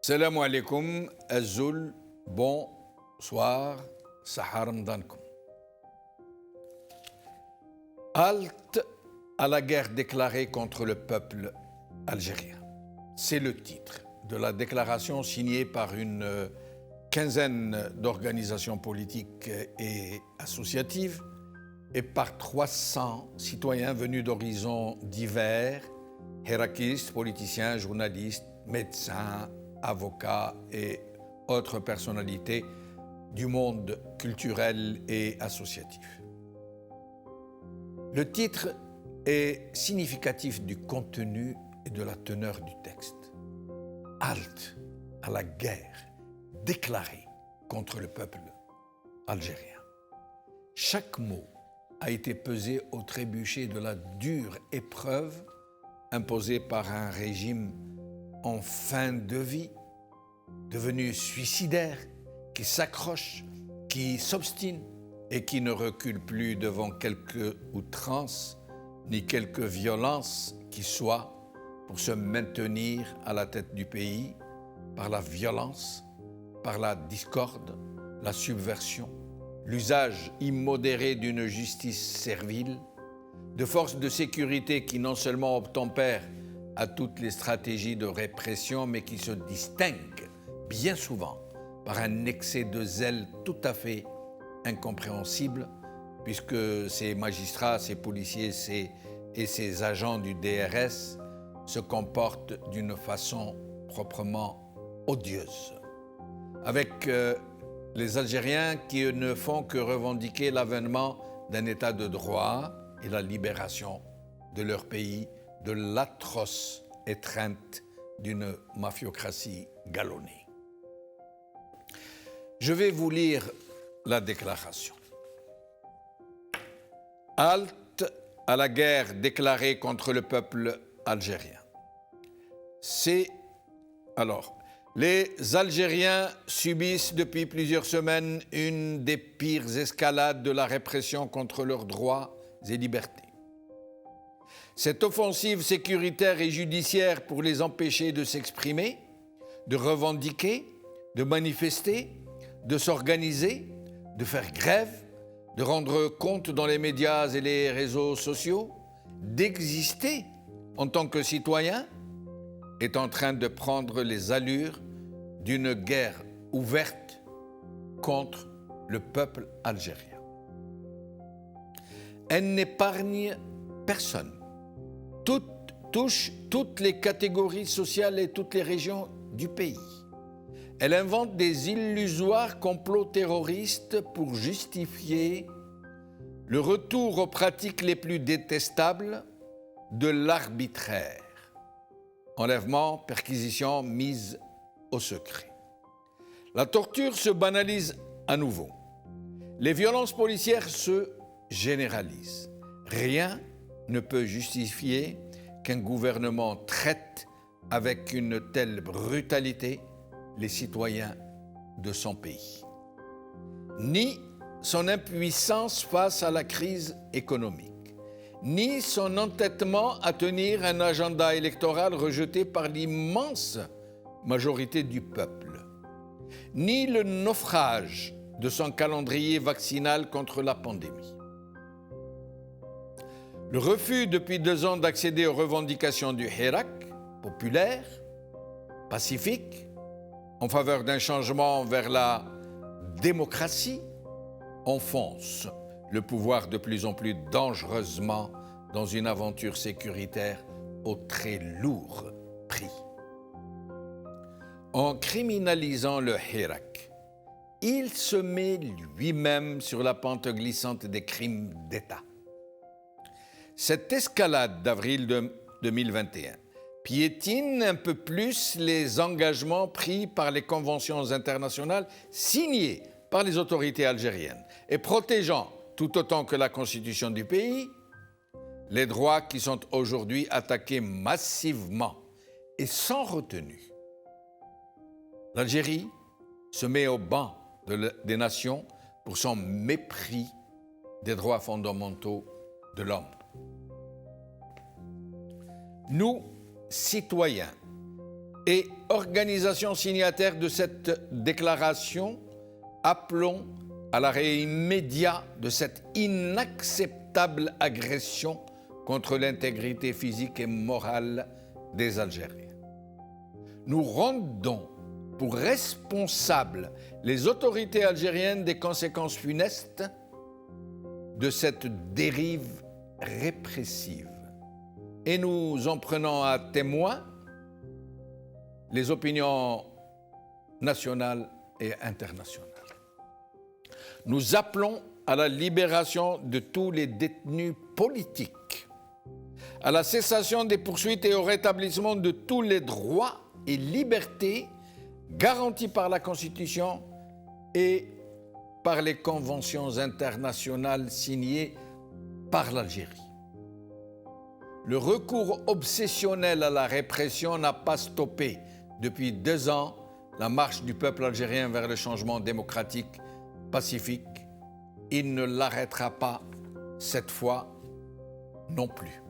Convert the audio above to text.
Salam alaikum, Azul, bonsoir, Sahar Mdankum. Halte à la guerre déclarée contre le peuple algérien. C'est le titre de la déclaration signée par une quinzaine d'organisations politiques et associatives et par 300 citoyens venus d'horizons divers, hérakistes, politiciens, journalistes, médecins, avocats et autres personnalités du monde culturel et associatif. Le titre est significatif du contenu et de la teneur du texte. Halte à la guerre déclarée contre le peuple algérien. Chaque mot a été pesé au trébuchet de la dure épreuve imposée par un régime en fin de vie, devenu suicidaire, qui s'accroche, qui s'obstine et qui ne recule plus devant quelque outrance ni quelque violence qui soit pour se maintenir à la tête du pays par la violence, par la discorde, la subversion, l'usage immodéré d'une justice servile, de forces de sécurité qui non seulement obtempèrent à toutes les stratégies de répression, mais qui se distinguent bien souvent par un excès de zèle tout à fait incompréhensible, puisque ces magistrats, ces policiers et ces agents du DRS se comportent d'une façon proprement odieuse, avec les Algériens qui ne font que revendiquer l'avènement d'un état de droit et la libération de leur pays de l'atroce étreinte d'une mafiocratie galonnée. Je vais vous lire la déclaration. Halte à la guerre déclarée contre le peuple algérien. Les Algériens subissent depuis plusieurs semaines une des pires escalades de la répression contre leurs droits et libertés. Cette offensive sécuritaire et judiciaire pour les empêcher de s'exprimer, de revendiquer, de manifester, de s'organiser, de faire grève, de rendre compte dans les médias et les réseaux sociaux, d'exister en tant que citoyen, est en train de prendre les allures d'une guerre ouverte contre le peuple algérien. Elle n'épargne personne. Touche toutes les catégories sociales et toutes les régions du pays. Elle invente des illusoires complots terroristes pour justifier le retour aux pratiques les plus détestables de l'arbitraire. Enlèvement, perquisition, mise au secret. La torture se banalise à nouveau. Les violences policières se généralisent. Rien ne peut justifier qu'un gouvernement traite avec une telle brutalité les citoyens de son pays. Ni son impuissance face à la crise économique, ni son entêtement à tenir un agenda électoral rejeté par l'immense majorité du peuple, ni le naufrage de son calendrier vaccinal contre la pandémie. Le refus depuis 2 ans d'accéder aux revendications du Hirak, populaire, pacifique, en faveur d'un changement vers la démocratie, enfonce le pouvoir de plus en plus dangereusement dans une aventure sécuritaire au très lourd prix. En criminalisant le Hirak, il se met lui-même sur la pente glissante des crimes d'État. Cette escalade d'avril 2021 piétine un peu plus les engagements pris par les conventions internationales signées par les autorités algériennes et protégeant, tout autant que la constitution du pays, les droits qui sont aujourd'hui attaqués massivement et sans retenue. L'Algérie se met au banc des nations pour son mépris des droits fondamentaux de l'homme. Nous, citoyens, et organisations signataires de cette déclaration, appelons à l'arrêt immédiat de cette inacceptable agression contre l'intégrité physique et morale des Algériens. Nous rendons pour responsables les autorités algériennes des conséquences funestes de cette dérive répressive. Et nous en prenons à témoin les opinions nationales et internationales. Nous appelons à la libération de tous les détenus politiques, à la cessation des poursuites et au rétablissement de tous les droits et libertés garantis par la Constitution et par les conventions internationales signées par l'Algérie. Le recours obsessionnel à la répression n'a pas stoppé depuis 2 ans la marche du peuple algérien vers le changement démocratique pacifique. Il ne l'arrêtera pas cette fois non plus.